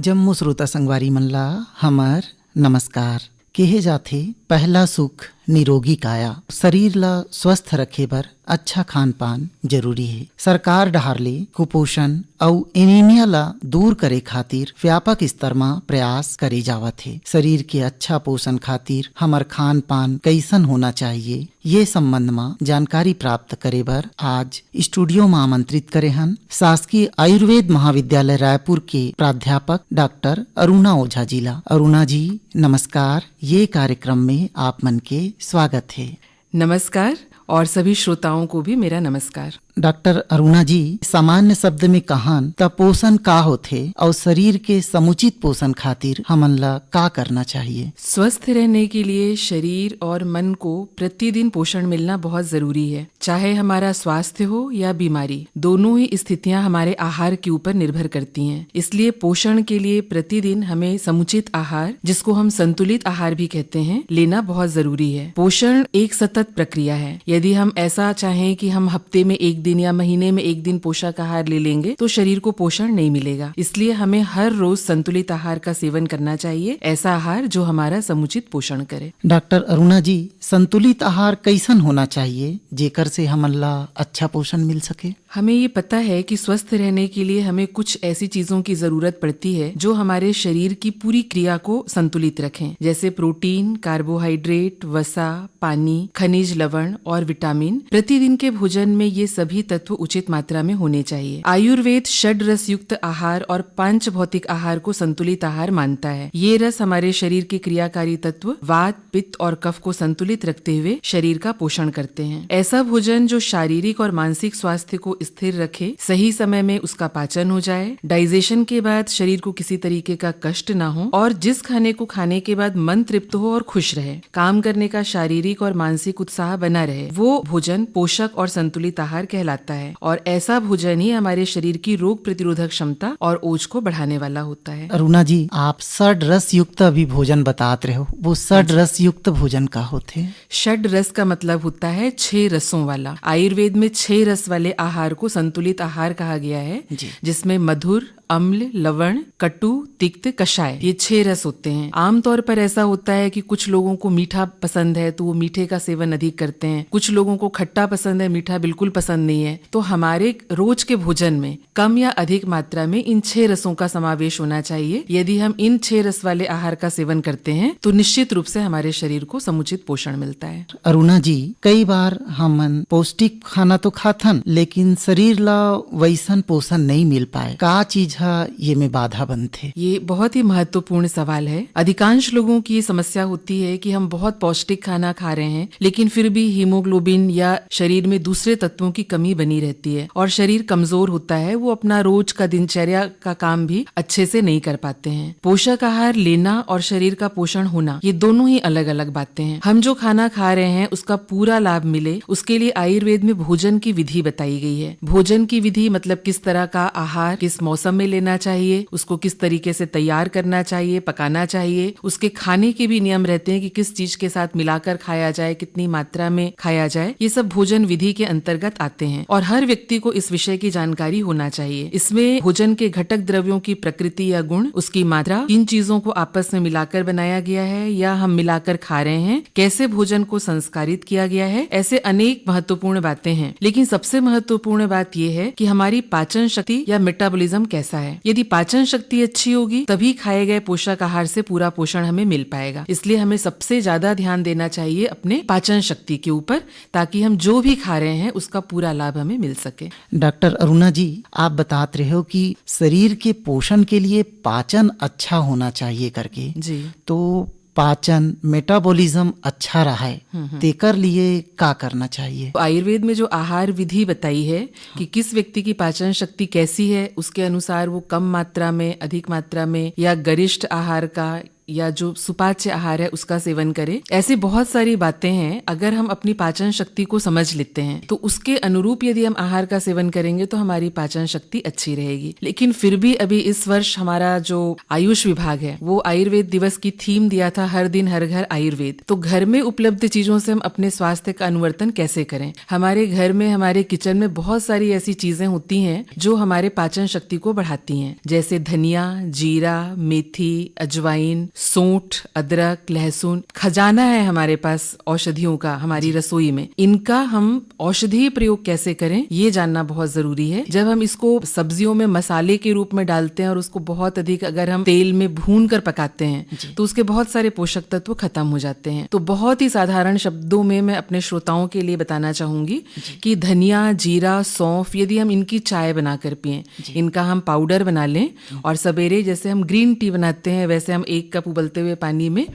जम्मू श्रोता संगवारी मन ला हमर नमस्कार। केहे जाथे पहला सुख निरोगी काया। शरीर ला स्वस्थ रखे बर अच्छा खान पान जरूरी है। सरकार डहार ले कुपोषण और एनीमिया ला दूर करे खातिर व्यापक स्तर में प्रयास करे जावत है। शरीर के अच्छा पोषण खातिर हमर खान पान कैसन होना चाहिए, ये संबंध में जानकारी प्राप्त करे बर आज स्टूडियो में आमंत्रित करे हन शासकीय आयुर्वेद महाविद्यालय रायपुर के प्राध्यापक डॉक्टर अरुणा ओझा जी ला। अरुणा जी नमस्कार, ये कार्यक्रम में आप मन के स्वागत है। नमस्कार और सभी श्रोताओं को भी मेरा नमस्कार। डॉक्टर अरुणा जी, सामान्य शब्द में कहन त पोषण का होथे और शरीर के समुचित पोषण खातिर हमन ला का करना चाहिए? स्वस्थ रहने के लिए शरीर और मन को प्रतिदिन पोषण मिलना बहुत जरूरी है। चाहे हमारा स्वास्थ्य हो या बीमारी, दोनों ही स्थितियां हमारे आहार के ऊपर निर्भर करती हैं। इसलिए पोषण के लिए प्रतिदिन हमें समुचित आहार, जिसको हम संतुलित आहार भी कहते हैं, लेना बहुत जरूरी है। पोषण एक सतत प्रक्रिया है। यदि हम ऐसा चाहें कि हम हफ्ते में एक दिन या महीने में एक दिन पोषक आहार ले लेंगे तो शरीर को पोषण नहीं मिलेगा। इसलिए हमें हर रोज संतुलित आहार का सेवन करना चाहिए, ऐसा आहार जो हमारा समुचित पोषण करे। डॉक्टर अरुणा जी, संतुलित आहार कैसन होना चाहिए जेकर से हमन ला अच्छा पोषण मिल सके? हमें ये पता है कि स्वस्थ रहने के लिए हमें कुछ ऐसी चीजों की जरूरत पड़ती है जो हमारे शरीर की पूरी क्रिया को संतुलित रखें, जैसे प्रोटीन, कार्बोहाइड्रेट, वसा, पानी, खनिज लवण और विटामिन। प्रतिदिन के भोजन में ये सभी तत्व उचित मात्रा में होने चाहिए। आयुर्वेद षड रस युक्त आहार और पंच भौतिक आहार को संतुलित आहार मानता है। ये रस हमारे शरीर के क्रियाकारी तत्व वात, पित्त और कफ को संतुलित रखते हुए शरीर का पोषण करते हैं। ऐसा भोजन जो शारीरिक और मानसिक स्वास्थ्य को स्थिर रखे, सही समय में उसका पाचन हो जाए, डाइजेशन के बाद शरीर को किसी तरीके का कष्ट ना हो और जिस खाने को खाने के बाद मन तृप्त हो और खुश रहे, काम करने का शारीरिक और मानसिक उत्साह बना रहे, वो भोजन पोषक और संतुलित आहार कहलाता है। और ऐसा भोजन ही हमारे शरीर की रोग प्रतिरोधक क्षमता और ओज को बढ़ाने वाला होता है। अरुणा जी, आप षड रस युक्त अभी भोजन बतात रहे हो, वो षड रस युक्त भोजन का होते? षड रस का मतलब होता है 6 रसों वाला। आयुर्वेद में 6 रस वाले आहार को संतुलित आहार कहा गया है, जिसमें मधुर, अम्ल, लवण, कटु, तिक्त, कषाय, ये 6 रस होते हैं। आमतौर पर ऐसा होता है कि कुछ लोगों को मीठा पसंद है तो वो मीठे का सेवन अधिक करते हैं, कुछ लोगों को खट्टा पसंद है, मीठा बिल्कुल पसंद नहीं है। तो हमारे रोज के भोजन में कम या अधिक मात्रा में इन 6 रसों का समावेश होना चाहिए। यदि हम इन 6 रस वाले आहार का सेवन करते हैं तो निश्चित रूप से हमारे शरीर को समुचित पोषण मिलता है। अरुणा जी, कई बार हमन पौष्टिक खाना तो खाथन लेकिन शरीर ला वैसन पोषण नहीं मिल पाए, का चीज ये में बाधा बनते? ये बहुत ही महत्वपूर्ण सवाल है। अधिकांश लोगों की ये समस्या होती है कि हम बहुत पौष्टिक खाना खा रहे हैं लेकिन फिर भी हीमोग्लोबिन या शरीर में दूसरे तत्वों की कमी बनी रहती है और शरीर कमजोर होता है। वो अपना रोज का दिनचर्या का काम भी अच्छे से नहीं कर पाते हैं। पोषक आहार लेना और शरीर का पोषण होना, ये दोनों ही अलग अलग बातें हैं। हम जो खाना खा रहे हैं उसका पूरा लाभ मिले, उसके लिए आयुर्वेद में भोजन की विधि बताई गई है। भोजन की विधि मतलब किस तरह का आहार किस मौसम में लेना चाहिए, उसको किस तरीके से तैयार करना चाहिए, पकाना चाहिए। उसके खाने के भी नियम रहते हैं कि किस चीज के साथ मिलाकर खाया जाए, कितनी मात्रा में खाया जाए। ये सब भोजन विधि के अंतर्गत आते हैं और हर व्यक्ति को इस विषय की जानकारी होना चाहिए। इसमें भोजन के घटक द्रव्यों की प्रकृति या गुण, उसकी मात्रा, किन चीजों को आपस में मिलाकर बनाया गया है या हम मिलाकर खा रहे हैं, कैसे भोजन को संस्कारित किया गया है, ऐसे अनेक महत्वपूर्ण बातें हैं। लेकिन सबसे महत्वपूर्ण बात यह है कि हमारी पाचन शक्ति या मेटाबॉलिज्म कैसा है। यदि पाचन शक्ति अच्छी होगी तभी खाए गए पोषक आहार से पूरा पोषण हमें मिल पाएगा। इसलिए हमें सबसे ज्यादा ध्यान देना चाहिए अपने पाचन शक्ति के ऊपर, ताकि हम जो भी खा रहे हैं उसका पूरा लाभ हमें मिल सके। डॉक्टर अरुणा जी, आप बतात रहे हो कि शरीर के पोषण के लिए पाचन अच्छा होना चाहिए करके जी, तो पाचन मेटाबॉलिज्म अच्छा रहा है तेकर लिए का करना चाहिए? आयुर्वेद में जो आहार विधि बताई है कि किस व्यक्ति की पाचन शक्ति कैसी है, उसके अनुसार वो कम मात्रा में, अधिक मात्रा में या गरिष्ठ आहार का या जो सुपाच्य आहार है उसका सेवन करें। ऐसी बहुत सारी बातें हैं, अगर हम अपनी पाचन शक्ति को समझ लेते हैं तो उसके अनुरूप यदि हम आहार का सेवन करेंगे तो हमारी पाचन शक्ति अच्छी रहेगी। लेकिन फिर भी अभी इस वर्ष हमारा जो आयुष विभाग है वो आयुर्वेद दिवस की थीम दिया था, हर दिन हर घर आयुर्वेद। तो घर में उपलब्ध चीजों से हम अपने स्वास्थ्य का अनुवर्तन कैसे करें। हमारे घर में, हमारे किचन में बहुत सारी ऐसी चीजें होती हैं जो हमारे पाचन शक्ति को बढ़ाती हैं, जैसे धनिया, जीरा, मेथी, अजवाइन, सौंठ, अदरक, लहसुन। खजाना है हमारे पास औषधियों का हमारी रसोई में। इनका हम औषधीय प्रयोग कैसे करें ये जानना बहुत जरूरी है। जब हम इसको सब्जियों में मसाले के रूप में डालते हैं और उसको बहुत अधिक अगर हम तेल में भून कर पकाते हैं तो उसके बहुत सारे पोषक तत्व खत्म हो जाते हैं। तो बहुत ही साधारण शब्दों में मैं अपने श्रोताओं के लिए बताना चाहूंगी कि धनिया, जीरा, सौंफ यदि हम इनकी चाय बनाकर पिएं, इनका हम पाउडर बना लें और सवेरे जैसे हम ग्रीन टी बनाते हैं वैसे हम 1 कप उबलते हुए पानी में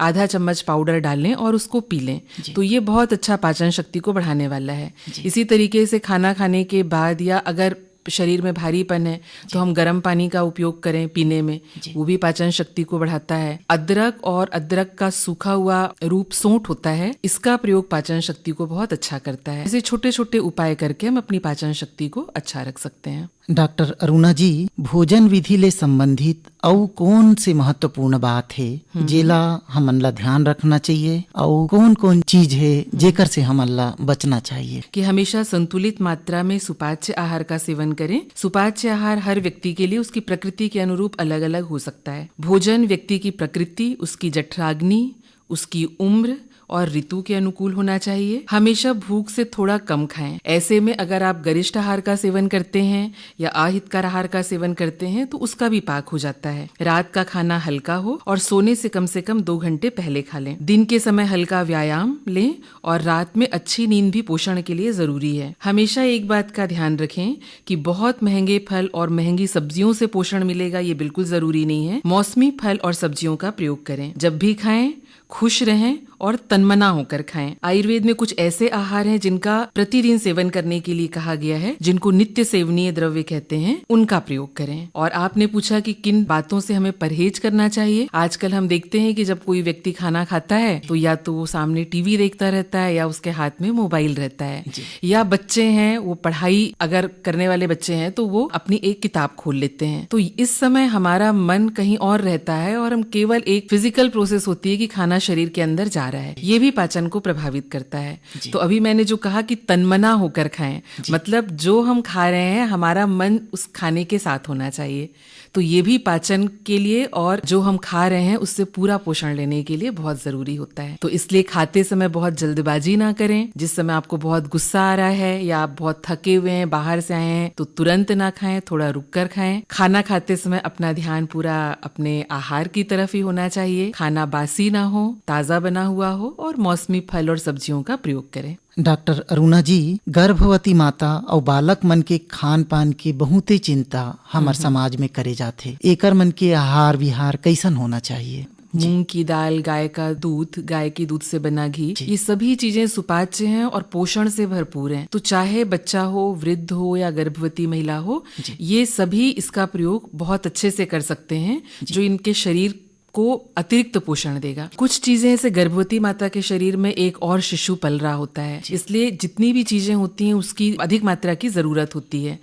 आधा चम्मच पाउडर डालें और उसको पी लें, तो ये बहुत अच्छा पाचन शक्ति को बढ़ाने वाला है। इसी तरीके से खाना खाने के बाद या अगर शरीर में भारीपन है तो हम गर्म पानी का उपयोग करें पीने में, वो भी पाचन शक्ति को बढ़ाता है। अदरक और अदरक का सूखा हुआ रूप सौंठ होता है, इसका प्रयोग पाचन शक्ति को बहुत अच्छा करता है। ऐसे छोटे छोटे उपाय करके हम अपनी पाचन शक्ति को अच्छा रख सकते हैं। डॉक्टर अरुणा जी, भोजन विधि ले संबंधित और कौन से महत्वपूर्ण बात है जेला हमन ला ध्यान रखना चाहिए और कौन कौन चीज है जेकर से हमन ला बचना चाहिए? कि हमेशा संतुलित मात्रा में सुपाच्य आहार का सेवन करें। सुपाच्य आहार हर व्यक्ति के लिए उसकी प्रकृति के अनुरूप अलग अलग हो सकता है। भोजन व्यक्ति की प्रकृति, उसकी जठराग्नि, उसकी उम्र और ऋतु के अनुकूल होना चाहिए। हमेशा भूख से थोड़ा कम खाएं। ऐसे में अगर आप गरिष्ठ आहार का सेवन करते हैं या अहितकर आहार का सेवन करते हैं तो उसका भी पाक हो जाता है। रात का खाना हल्का हो और सोने से कम 2 घंटे पहले खा लें। दिन के समय हल्का व्यायाम लें और रात में अच्छी नींद भी पोषण के लिए जरूरी है। हमेशा एक बात का ध्यान रखें कि बहुत महंगे फल और महंगी सब्जियों से पोषण मिलेगा ये बिल्कुल जरूरी नहीं है। मौसमी फल और सब्जियों का प्रयोग करें। जब भी खाएं खुश रहें और तन्मना होकर खाएं। आयुर्वेद में कुछ ऐसे आहार हैं जिनका प्रतिदिन सेवन करने के लिए कहा गया है, जिनको नित्य सेवनीय द्रव्य कहते हैं, उनका प्रयोग करें। और आपने पूछा कि किन बातों से हमें परहेज करना चाहिए। आजकल हम देखते हैं कि जब कोई व्यक्ति खाना खाता है तो या तो वो सामने टीवी देखता रहता है या उसके हाथ में मोबाइल रहता है, या बच्चे हैं वो पढ़ाई अगर करने वाले बच्चे हैं तो वो अपनी एक किताब खोल लेते हैं। तो इस समय हमारा मन कहीं और रहता है और हम केवल एक फिजिकल प्रोसेस होती है कि खाना शरीर के अंदर जा रहा है, ये भी पाचन को प्रभावित करता है। तो अभी मैंने जो कहा कि तन्मना होकर खाएं, मतलब जो हम खा रहे हैं हमारा मन उस खाने के साथ होना चाहिए। तो ये भी पाचन के लिए और जो हम खा रहे हैं उससे पूरा पोषण लेने के लिए बहुत जरूरी होता है। तो इसलिए खाते समय बहुत जल्दबाजी ना करें। जिस समय आपको बहुत गुस्सा आ रहा है या आप बहुत थके हुए हैं, बाहर से आए हैं, तो तुरंत ना खाएं, थोड़ा रुक कर खाएं। खाना खाते समय अपना ध्यान पूरा अपने आहार की तरफ ही होना चाहिए। खाना बासी ना हो, ताजा बना हुआ हो और मौसमी फल और सब्जियों का प्रयोग करें। डॉक्टर अरुणा जी, गर्भवती माता और बालक मन के खान पान की बहुते चिंता हमार समाज में करे जाथे। एकर मन के आहार विहार कैसन होना चाहिए? मूंग की दाल, गाय का दूध, गाय के दूध से बना घी, ये सभी चीजें सुपाच्य हैं और पोषण से भरपूर हैं। तो चाहे बच्चा हो, वृद्ध हो या गर्भवती महिला हो, ये सभी इसका प्रयोग बहुत अच्छे से कर सकते हैं, जो इनके शरीर को अतिरिक्त पोषण देगा। कुछ चीजें ऐसे गर्भवती माता के शरीर में एक और शिशु पल रहा होता है, इसलिए जितनी भी चीजें होती हैं उसकी अधिक मात्रा की जरूरत होती है,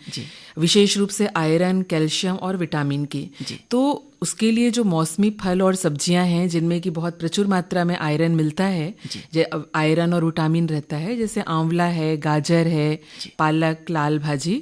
विशेष रूप से आयरन, कैल्शियम और विटामिन की। तो उसके लिए जो मौसमी फल और सब्जियां हैं जिनमें कि बहुत प्रचुर मात्रा में आयरन मिलता है, आयरन और विटामिन रहता है, जैसे आंवला है, गाजर है, पालक, लाल भाजी,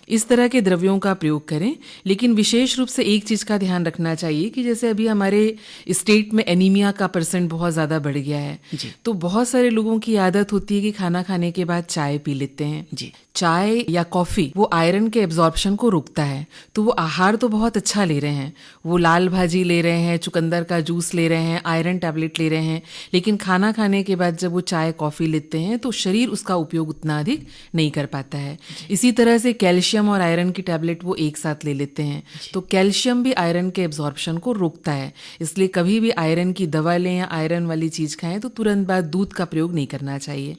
इस तरह के द्रव्यों का प्रयोग करें। लेकिन विशेष रूप से एक चीज का ध्यान रखना चाहिए कि जैसे अभी हमारे स्टेट में एनीमिया का % बहुत ज्यादा बढ़ गया है, तो बहुत सारे लोगों की आदत होती है कि खाना खाने के बाद चाय पी लेते हैं। चाय या कॉफी वो आयरन के एब्जॉर्प्शन को रोकता है। तो वो आहार तो बहुत अच्छा ले रहे हैं, वो लाल भाजी ले रहे हैं, चुकंदर का जूस ले रहे हैं, आयरन टैबलेट ले रहे हैं, लेकिन खाना खाने के बाद जब वो चाय कॉफी लेते हैं तो शरीर उसका उपयोग उतना अधिक नहीं कर पाता है। इसी तरह से कैल्शियम और आयरन की टैबलेट वो एक साथ ले लेते हैं, तो कैल्शियम भी आयरन के एब्जॉर्प्शन को रोकता है। इसलिए कभी भी आयरन की दवा लें या आयरन वाली चीज खाएं तो तुरंत बाद दूध का प्रयोग नहीं करना चाहिए।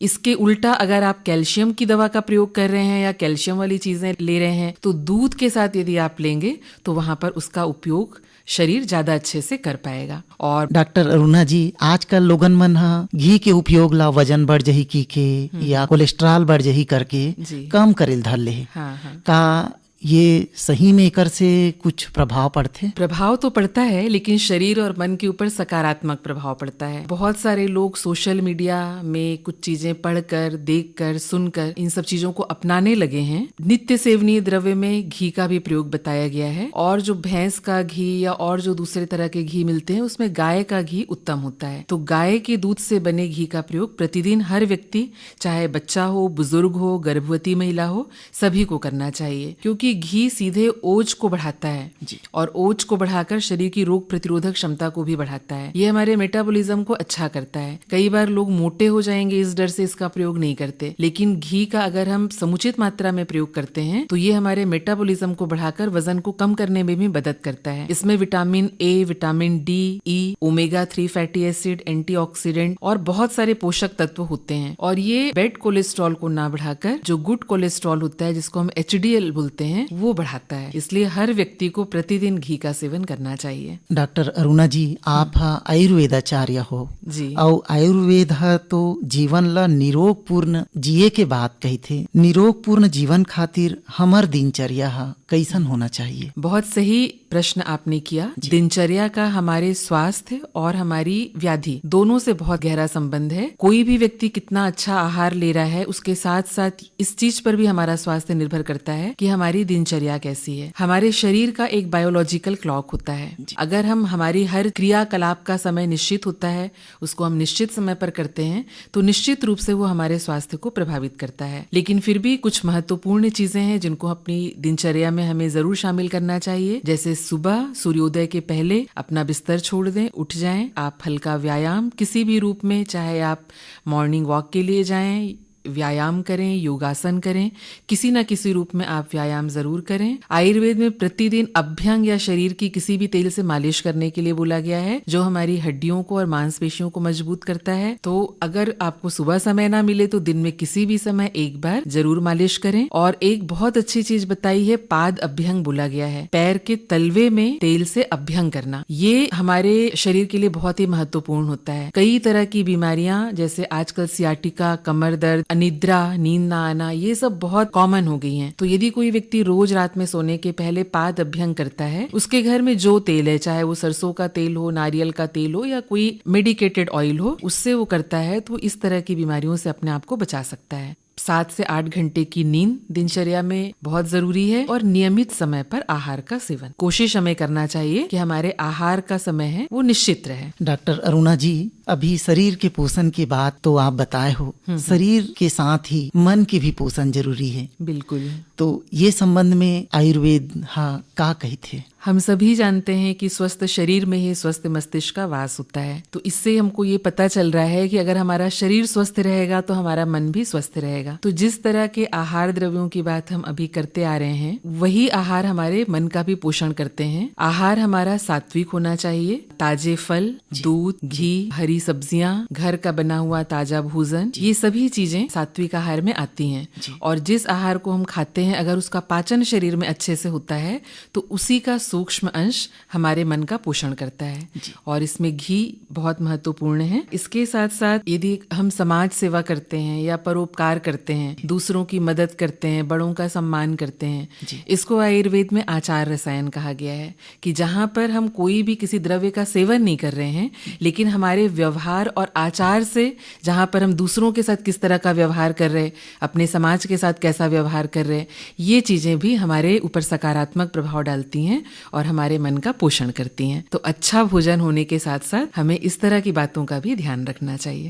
इसके उल्टा अगर आप कैल्शियम की दवा का प्रयोग कर रहे हैं या कैल्शियम वाली चीजें ले रहे हैं तो दूध के साथ यदि आप लेंगे तो वहां पर उसका उपयोग शरीर ज्यादा अच्छे से कर पाएगा। और डॉक्टर अरुणा जी, आजकल लोगन मन हा घी के उपयोग ला वजन बढ़ जही की के या कोलेस्ट्रॉल बढ़ जही करके जी। कम करेल धर ले। हाँ हाँ, का ये सही में एकर से कुछ प्रभाव पड़ते? प्रभाव तो पड़ता है, लेकिन शरीर और मन के ऊपर सकारात्मक प्रभाव पड़ता है। बहुत सारे लोग सोशल मीडिया में कुछ चीजें पढ़कर, देखकर, सुनकर इन सब चीजों को अपनाने लगे हैं। नित्य सेवनीय द्रव्य में घी का भी प्रयोग बताया गया है, और जो भैंस का घी या और जो दूसरे तरह के घी मिलते हैं उसमें गाय का घी उत्तम होता है। तो गाय के दूध से बने घी का प्रयोग प्रतिदिन हर व्यक्ति, चाहे बच्चा हो, बुजुर्ग हो, गर्भवती महिला हो, सभी को करना चाहिए, क्योंकि घी सीधे ओज को बढ़ाता है जी। और ओज को बढ़ाकर शरीर की रोग प्रतिरोधक क्षमता को भी बढ़ाता है। ये हमारे मेटाबॉलिज्म को अच्छा करता है। कई बार लोग मोटे हो जाएंगे इस डर से इसका प्रयोग नहीं करते, लेकिन घी का अगर हम समुचित मात्रा में प्रयोग करते हैं तो ये हमारे मेटाबॉलिज्म को बढ़ाकर वजन को कम करने में भी मदद करता है। इसमें vitamin A, vitamin D, E, omega 3 fatty acid, antioxidant और बहुत सारे पोषक तत्व होते हैं, और ये बैड कोलेस्ट्रॉल को ना बढ़ाकर जो गुड कोलेस्ट्रॉल होता है, जिसको हम HDL बोलते हैं, वो बढ़ाता है। इसलिए हर व्यक्ति को प्रतिदिन घी का सेवन करना चाहिए। डॉक्टर अरुणा जी, आप आयुर्वेदाचार्य हो जी। और आयुर्वेद तो जीवन ला निरोग पूर्ण जिए के बात कही थे। निरोग पूर्ण जीवन खातिर हमर दिनचर्या कैसन होना चाहिए? बहुत सही प्रश्न आपने किया। दिनचर्या का हमारे स्वास्थ्य और हमारी व्याधि दोनों से बहुत गहरा संबंध है। कोई भी व्यक्ति कितना अच्छा आहार ले रहा है, उसके साथ साथ इस चीज पर भी हमारा स्वास्थ्य निर्भर करता है कि हमारी दिनचर्या कैसी है। हमारे शरीर का एक बायोलॉजिकल क्लॉक होता है। अगर हम हमारी हर क्रियाकलाप का समय निश्चित होता है, उसको हम निश्चित समय पर करते हैं, तो निश्चित रूप से वो हमारे स्वास्थ्य को प्रभावित करता है। लेकिन फिर भी कुछ महत्वपूर्ण चीजें हैं जिनको अपनी दिनचर्या में हमें जरूर शामिल करना चाहिए। जैसे सुबह सूर्योदय के पहले अपना बिस्तर छोड़ दें, उठ जाएं। आप हल्का व्यायाम किसी भी रूप में, चाहे आप मॉर्निंग वॉक के लिए जाएं, व्यायाम करें, योगासन करें, किसी न किसी रूप में आप व्यायाम जरूर करें। आयुर्वेद में प्रतिदिन अभ्यंग या शरीर की किसी भी तेल से मालिश करने के लिए बोला गया है, जो हमारी हड्डियों को और मांसपेशियों को मजबूत करता है। तो अगर आपको सुबह समय ना मिले तो दिन में किसी भी समय एक बार जरूर मालिश करें। और एक बहुत अच्छी चीज बताई है, पाद अभ्यंग बोला गया है, पैर के तलवे में तेल से अभ्यंग करना। ये हमारे शरीर के लिए बहुत ही महत्वपूर्ण होता है। कई तरह की बीमारियां, जैसे आजकल सियाटिका, कमर दर्द, अनिद्रा, नींद ना आना, ये सब बहुत कॉमन हो गई हैं। तो यदि कोई व्यक्ति रोज रात में सोने के पहले पाद अभ्यंग करता है, उसके घर में जो तेल है, चाहे वो सरसों का तेल हो, नारियल का तेल हो या कोई मेडिकेटेड ऑयल हो, उससे वो करता है, तो इस तरह की बीमारियों से अपने आप को बचा सकता है। 7 से 8 घंटे की नींद दिनचर्या में बहुत जरूरी है, और नियमित समय पर आहार का सेवन कोशिश हमें करना चाहिए कि हमारे आहार का समय है वो निश्चित रहे। डॉक्टर अरुणा जी, अभी शरीर के पोषण की बात तो आप बताए हो, शरीर के साथ ही मन के भी पोषण जरूरी है। बिल्कुल। तो ये संबंध में आयुर्वेद का कही थे? हम सभी जानते हैं कि स्वस्थ शरीर में ही स्वस्थ मस्तिष्क का वास होता है। तो इससे हमको ये पता चल रहा है कि अगर हमारा शरीर स्वस्थ रहेगा तो हमारा मन भी स्वस्थ रहेगा। तो जिस तरह के आहार द्रव्यों की बात हम अभी करते आ रहे हैं, वही आहार हमारे मन का भी पोषण करते हैं। आहार हमारा सात्विक होना चाहिए। ताजे फल, दूध, घी, हरी सब्जियां, घर का बना हुआ ताजा भोजन, ये सभी चीजें सात्विक आहार में आती हैं। और जिस आहार को हम खाते हैं, अगर उसका पाचन शरीर में अच्छे से होता है तो उसी का सूक्ष्म अंश हमारे मन का पोषण करता है। और इसमें घी बहुत महत्वपूर्ण है। इसके साथ साथ यदि हम समाज सेवा करते हैं या परोपकार करते हैं, दूसरों की मदद करते हैं, बड़ों का सम्मान करते हैं, इसको आयुर्वेद में आचार रसायन कहा गया है। कि जहाँ पर हम कोई भी किसी द्रव्य का सेवन नहीं कर रहे हैं, लेकिन हमारे व्यवहार और आचार से, जहाँ पर हम दूसरों के साथ किस तरह का व्यवहार कर रहे, अपने समाज के साथ कैसा व्यवहार कर रहे, ये चीजें भी हमारे ऊपर सकारात्मक प्रभाव डालती हैं और हमारे मन का पोषण करती हैं। तो अच्छा भोजन होने के साथ साथ हमें इस तरह की बातों का भी ध्यान रखना चाहिए।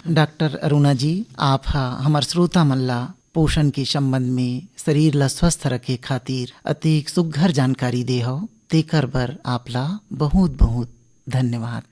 डॉक्टर अरुणा जी, आप हमार श्रोता मल्ला पोषण के संबंध में शरीर ला स्वस्थ रखे खातिर अतिक सुघर जानकारी दे हो, तेकर बर आपला बहुत बहुत धन्यवाद।